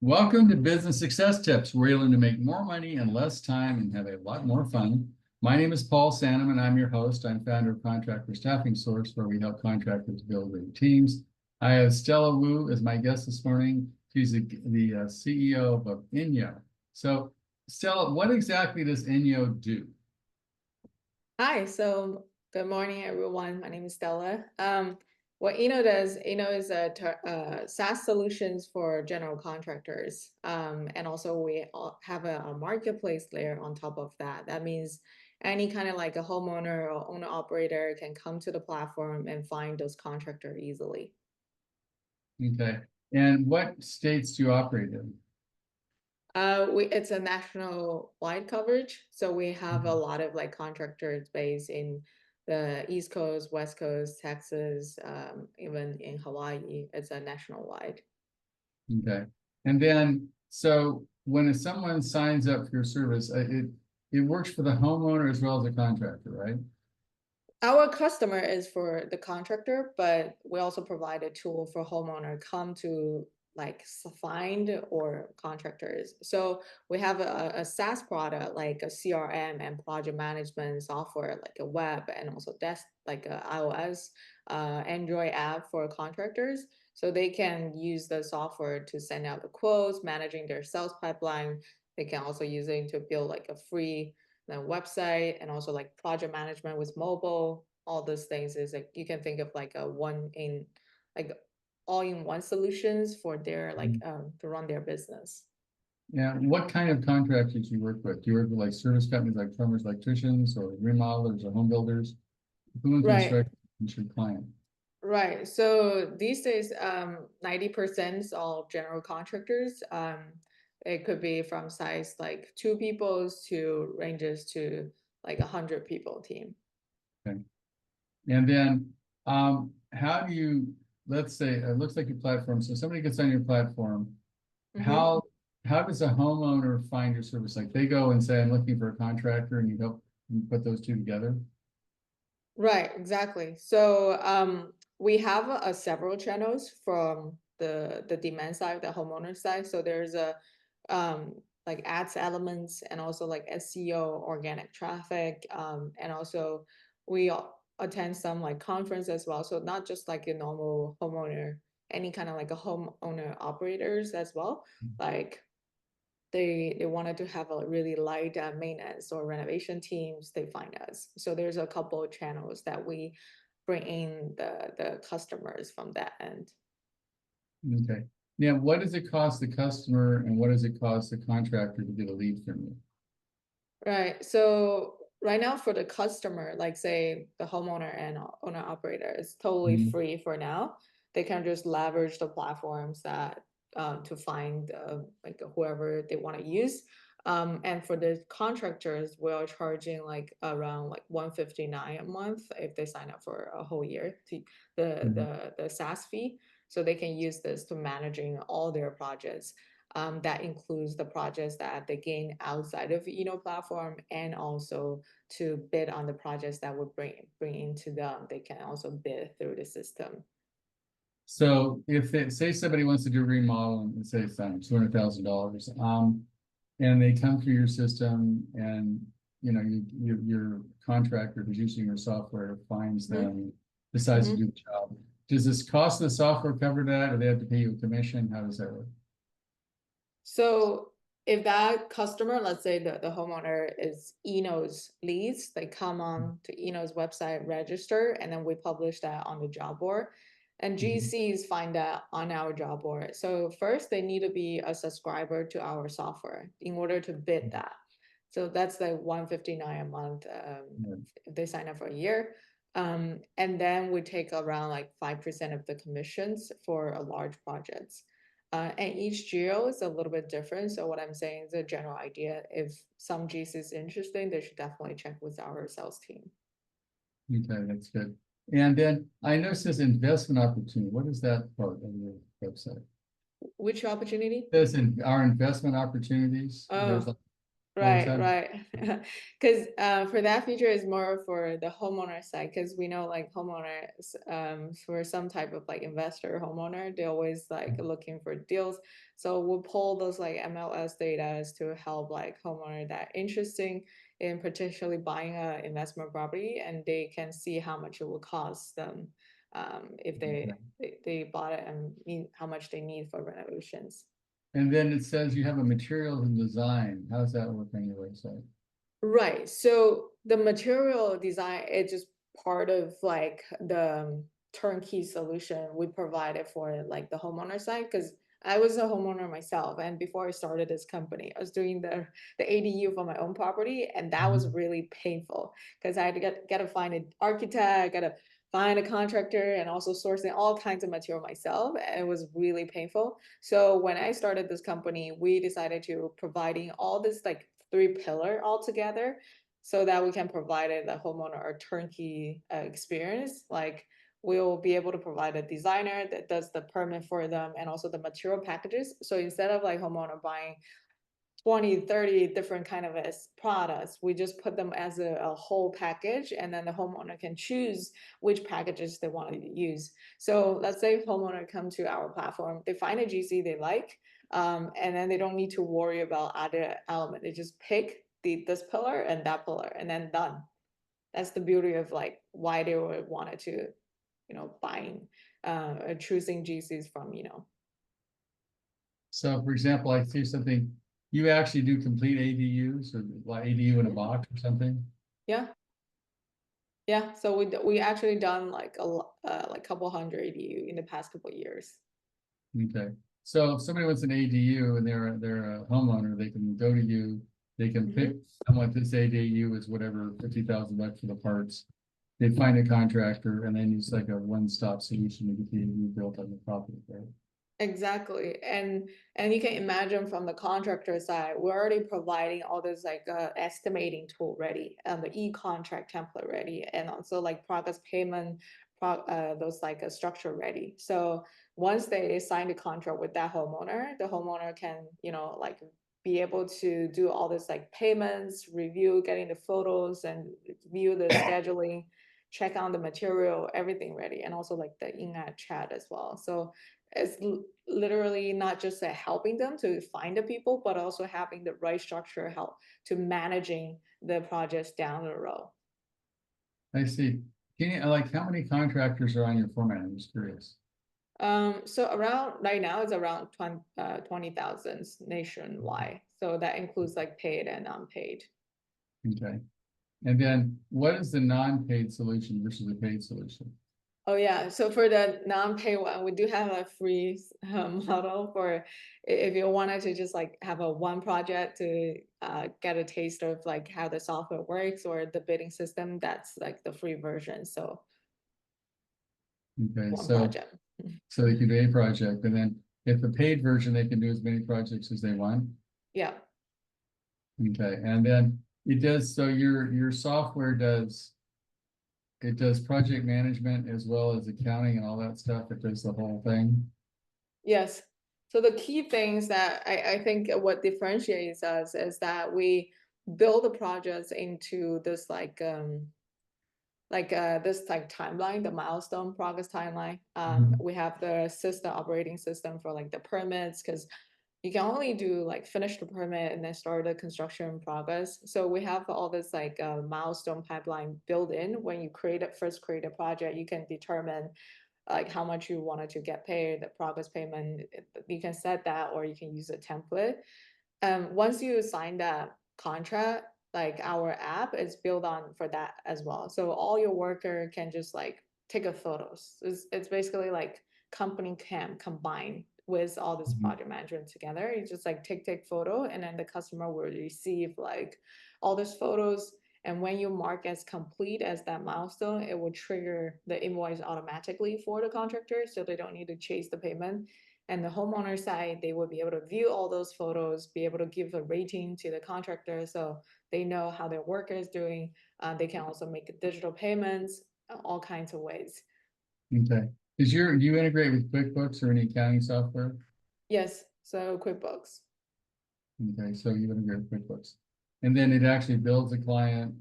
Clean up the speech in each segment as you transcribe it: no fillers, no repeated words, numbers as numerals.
Welcome to Business Success Tips, where you learn to make more money in less time and have a lot more fun. My name is Paul Sanneman. I'm your host. I'm founder of Contractor Staffing Source, where we help contractors build great teams. I have Stella Wu as my guest this morning. She's the CEO of Eano. So, Stella, what exactly does Eano do? Hi, so good morning, everyone. My name is Stella. What Eano does, Eano is a SaaS solutions for general contractors. And also we have a marketplace layer on top of that. That means any kind of like a homeowner or owner operator can come to the platform and find those contractor easily. Okay. And what states do you operate in? It's a national wide coverage, so we have a Mhm. lot of like contractors based in the East Coast, West Coast, Texas, even in Hawaii. It's a national wide. Okay. And then, so when someone signs up for your service, it works for the homeowner as well as the contractor, right? Our customer is for the contractor, but we also provide a tool for homeowner come to like find or contractors. So we have a SaaS product like a CRM and project management software, like a web and also desk like a iOS, Android app for contractors. So they can use the software to send out the quotes, managing their sales pipeline. They can also use it to build like a free the website and also like project management with mobile, all those things is like you can think of like a one in like all in one solutions for their like Mhm. to run their business. Yeah. What kind of contractors do you work with? Do you work with like service companies like plumbers, electricians, or remodelers or home builders? Who in Right. construction is your client? Right. So these days, 90% all general contractors. It could be from size like two peoples to ranges to like 100 people team. Okay. And then, how do you, let's say, it looks like your platform. So somebody gets on your platform, Mm-hmm. how does a homeowner find your service? Like they go and say, I'm looking for a contractor, and you help put those two together? Right, exactly. So we have several channels from the demand side, the homeowner side. So there's a like ads elements and also like SEO, organic traffic, and also we attend some like conference as well. So not just like a normal homeowner, any kind of like a homeowner operators as well. Like they wanted to have a really light maintenance or renovation teams, they find us. So there's a couple of channels that we bring in the customers from that end. Okay. Now, what does it cost the customer and what does it cost the contractor to get a lead from you? Right. So right now for the customer, like say the homeowner and owner operator, it's totally Mhm. free for now. They can just leverage the platforms that to find like whoever they want to use. And for the contractors, we are charging like around like 159 a month if they sign up for a whole year to Mhm. the SaaS fee. So they can use this to managing all their projects. That includes the projects that they gain outside of Eano platform and also to bid on the projects that would bring into them. They can also bid through the system. So if it, say somebody wants to do a remodel and say it's $200,000, and they come through your system and your contractor who's using your software finds Mhm, them, decides to mhm. do the job. Does this cost of the software cover that, or they have to pay you a commission? How does that work? So if that customer, let's say the homeowner is Eano's leads, they come on to Eano's website, register, and then we publish that on the job board. And Mhm. GCs find that on our job board. So first they need to be a subscriber to our software in order to bid that. So that's like 159 a month Yeah. if they sign up for a year. And then we take around like 5% of the commissions for a large projects. And each geo is a little bit different. So what I'm saying is a general idea. If some GC is interesting, they should definitely check with our sales team. Okay, that's good. And then I noticed this investment opportunity. What is that part of your website? Which opportunity? This in our investment opportunities. There's Oh, like, all the Right, time? right. Because for that feature is more for the homeowner side. Because we know like homeowners, for some type of like investor homeowner, they're always like looking for deals. So we'll pull those like MLS data to help like homeowner that interesting in potentially buying a investment property, and they can see how much it will cost them if Okay. they bought it and how much they need for renovations. And then it says you have a materials and design. How does that work on your website? Right. So the material design is just part of like the turnkey solution we provided for like the homeowner side. Because I was a homeowner myself, and before I started this company, I was doing the ADU for my own property, and that was Mhm. really painful because I had to get to find an architect, got to find a contractor, and also sourcing all kinds of material myself, and it was really painful. So when I started this company, we decided to providing all this like three pillar all together so that we can provide the homeowner a turnkey experience. Like we'll be able to provide a designer that does the permit for them and also the material packages. So instead of like homeowner buying 20, 30 different kind of products, we just put them as a whole package, and then the homeowner can choose which packages they want to use. So let's say homeowner come to our platform, they find a GC they like, and then they don't need to worry about other element. They just pick this pillar and that pillar, and then done. That's the beauty of like why they would wanted to, buying choosing GCs from, So for example, I see something, you actually do complete ADUs or like ADU in a box or something? Yeah. Yeah, so we actually done like like couple hundred ADU in the past couple of years. Okay. So if somebody wants an ADU and they're a homeowner, they can go to you, they can pick, Mhm. I want this ADU is whatever, 50,000 bucks for the parts. They find a contractor and then use like a one-stop solution to get the ADU built on the property, right? Exactly. And you can imagine from the contractor side, we're already providing all this like estimating tool ready and the e-contract template ready, and also like progress payment, those like a structure ready. So once they sign the contract with that homeowner, the homeowner can, like be able to do all this like payments, review, getting the photos and view the scheduling, check on the material, everything ready, and also like the in-app chat as well. So it's literally not just helping them to find the people, but also having the right structure help to managing the projects down the road. I see. Can you, like, how many contractors are on your format? I'm just curious. So around right now it's around 20,000 nationwide. So that includes like paid and unpaid. Okay. And then what is the non-paid solution versus the paid solution? Oh yeah, so for the non-pay one, we do have a free model for if you wanted to just like have a one project to get a taste of like how the software works or the bidding system. That's like the free version. So Okay, one so project. so they can do a project, and then if the paid version, they can do as many projects as they want. Yeah. Okay, and then it does, so your software does, it does project management as well as accounting and all that stuff. It does the whole thing. Yes. So the key things that I think what differentiates us is that we build the projects into this this like timeline, the milestone progress timeline. Mhm. We have the system operating system for like the permits, because you can only do like finish the permit and then start the construction progress. So we have all this like milestone pipeline built in. When you first create a project, you can determine like how much you wanted to get paid, the progress payment. You can set that, or you can use a template. Once you sign that contract, like our app is built on for that as well. So all your worker can just like take a photos. It's basically like company cam combined with all this Mhm. project management together. You just like take photo, and then the customer will receive like all these photos. And when you mark as complete as that milestone, it will trigger the invoice automatically for the contractor, so they don't need to chase the payment. And the homeowner side, they will be able to view all those photos, be able to give a rating to the contractor so they know how their work is doing. They can also make digital payments, all kinds of ways. Okay. Do you integrate with QuickBooks or any accounting software? Yes, so QuickBooks. Okay, so you integrate with QuickBooks. and then it actually builds a client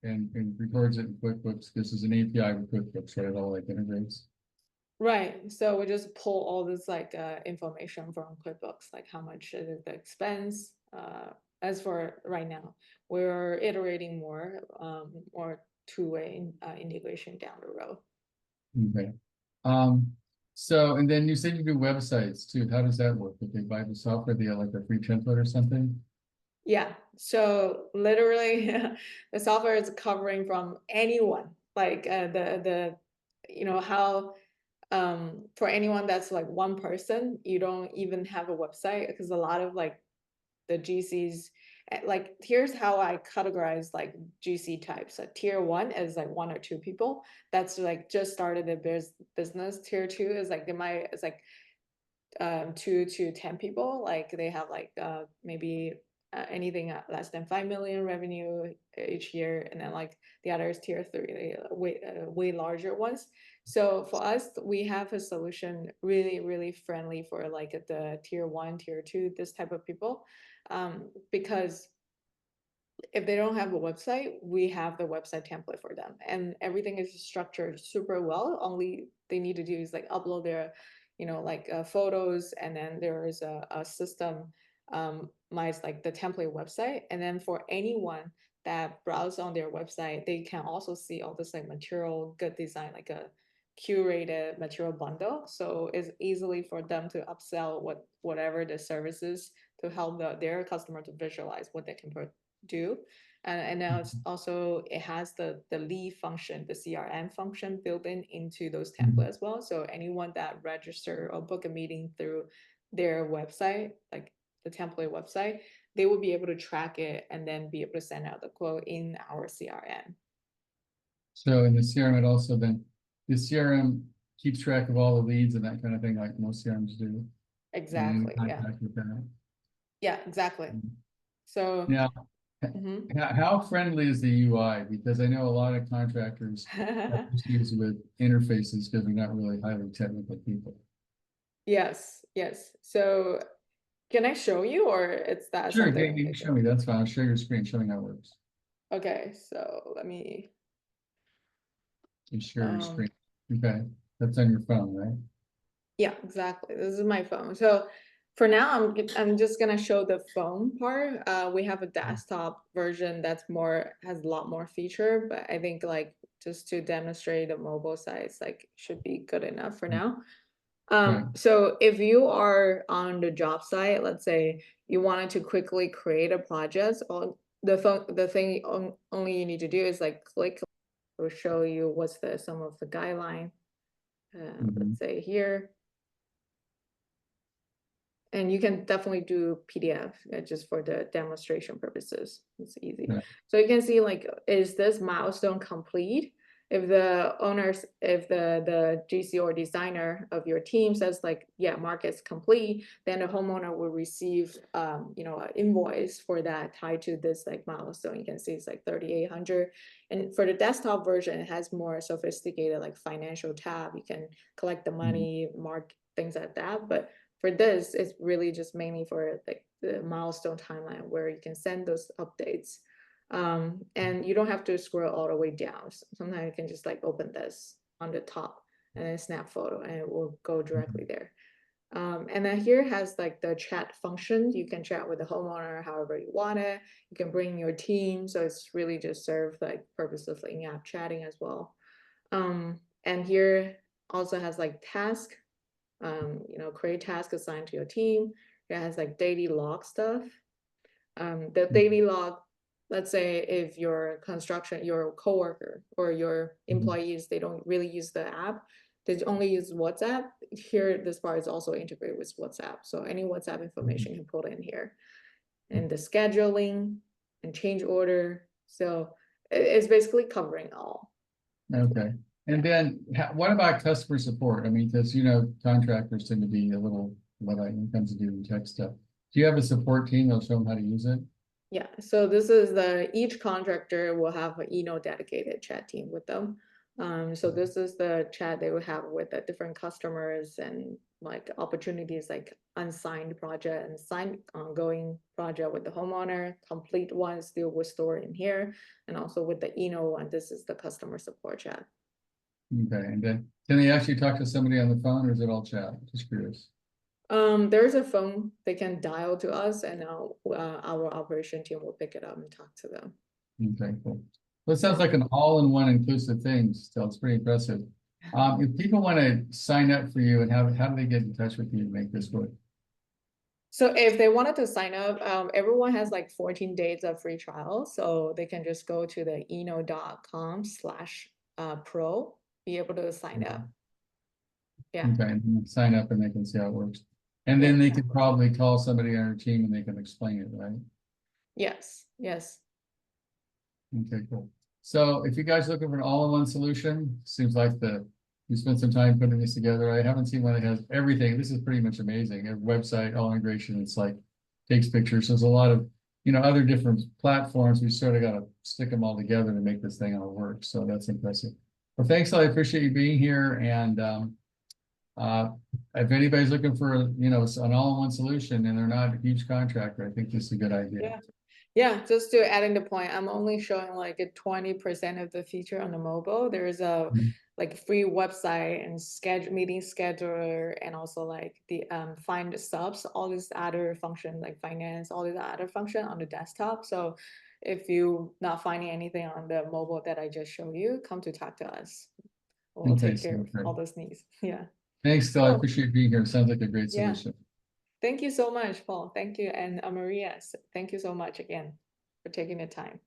and records it in QuickBooks. This is an API with QuickBooks, right? It all like integrates. Right. So we just pull all this like information from QuickBooks, like how much is the expense. As for right now, we're iterating more two-way integration down the road. Okay. So, and then you said you do websites too. How does that work? If they buy the software, they get like a free template or something? Yeah. So literally, the software is covering from anyone. Like how for anyone that's like one person, you don't even have a website, because a lot of like the GCs, like here's how I categorize like GC types. So tier 1 is like 1 or 2 people that's like just started their business. Tier 2 is like it's like 2 to 10 people, like they have like maybe anything less than 5 million revenue each year, and then like the others tier 3, way larger ones. So for us, we have a solution really friendly for like the tier 1, tier 2, this type of people, because if they don't have a website, we have the website template for them, and everything is structured super well. Only they need to do is like upload their photos, and then there is a system, like the template website, and then for anyone that browse on their website, they can also see all this like material, good design, like a curated material bundle. So it's easily for them to upsell whatever the services to help their customer to visualize what they can do. And now it's also, it has the lead function, the CRM function built into those templates as well. So anyone that register or book a meeting through their website, like the template website, they will be able to track it and then be able to send out the quote in our CRM. So in the CRM, it also then, the CRM keeps track of all the leads and that kind of thing, like most CRMs do. Exactly. Yeah. With that. Yeah, exactly. So now, how friendly is the UI? Because I know a lot of contractors have issues with interfaces because they're not really highly technical people. Yes. So can I show you, or it's that Sure, something? you can show me. That's fine. I'll share your screen, show me how it works. Okay, so let me share your screen. Okay, that's on your phone, right? Yeah, exactly. This is my phone. So for now, I'm just gonna show the phone part. We have a desktop version that's has a lot more feature, but I think like just to demonstrate the mobile size, like should be good enough for now. So if you are on the job site, let's say you wanted to quickly create a project, on the thing only you need to do is like click. It will show you what's some of the guideline. Let's say here. And you can definitely do PDF just for the demonstration purposes. It's easy. Yeah. So you can see like, is this milestone complete? If the owners, if the GC or designer of your team says like, yeah, mark it's complete, then the homeowner will receive, an invoice for that tied to this like milestone. You can see it's like 3,800. And for the desktop version, it has more sophisticated like financial tab. You can collect the money, mark things like that. But for this, it's really just mainly for like the milestone timeline where you can send those updates. And you don't have to scroll all the way down. Sometimes you can just like open this on the top and then snap photo, and it will go directly there. And then here has like the chat function. You can chat with the homeowner however you want it. You can bring your team. So it's really just serve like purpose of in-app chatting as well. And here also has like task. Create task assigned to your team. It has like daily log stuff. The daily log, let's say if your coworker or your employees, they don't really use the app, they only use WhatsApp. Here, this part is also integrated with WhatsApp. So any WhatsApp information you put in here. And the scheduling and change order. So it's basically covering all. Okay. And then what about customer support? I mean, because, contractors tend to be a little Luddite when it comes to doing tech stuff. Do you have a support team that'll show them how to use it? Yeah, so this is each contractor will have an Eano dedicated chat team with them. So this is the chat they will have with the different customers and like opportunities like unsigned project and signed ongoing project with the homeowner, complete one still will store in here, and also with the Eano one, this is the customer support chat. Okay, and then can they actually talk to somebody on the phone or is it all chat? Just curious. There's a phone they can dial to us, and our operation team will pick it up and talk to them. Okay, cool. Well, it sounds like an all-in-one inclusive thing, so it's pretty impressive. If people want to sign up for you and how do they get in touch with you to make this work? So if they wanted to sign up, everyone has like 14 days of free trial. So they can just go to the eano.com/pro, be able to sign up. Yeah. Okay, and then sign up and they can see how it works. And then they could probably call somebody on our team and they can explain it, right? Yes, yes. Okay, cool. So if you guys are looking for an all-in-one solution, seems like you spent some time putting this together. I haven't seen one that has everything. This is pretty much amazing. A website, all integration, it's like takes pictures. There's a lot of, other different platforms. We sort of got to stick them all together to make this thing all work. So that's impressive. Well, thanks. I appreciate you being here. And if anybody's looking for, an all-in-one solution and they're not a huge contractor, I think this is a good idea. Yeah. Yeah, just to adding the point, I'm only showing like a 20% of the feature on the mobile. There's a like free website and meeting scheduler, and also like the find subs, all these other functions like finance, all these other function on the desktop. So if you not finding anything on the mobile that I just showed you, come to talk to us. We'll take care of all those needs. Yeah. Thanks, Stella. I appreciate being here. It sounds like a great solution. Thank you so much, Paul. Thank you. And Maria, thank you so much again for taking the time.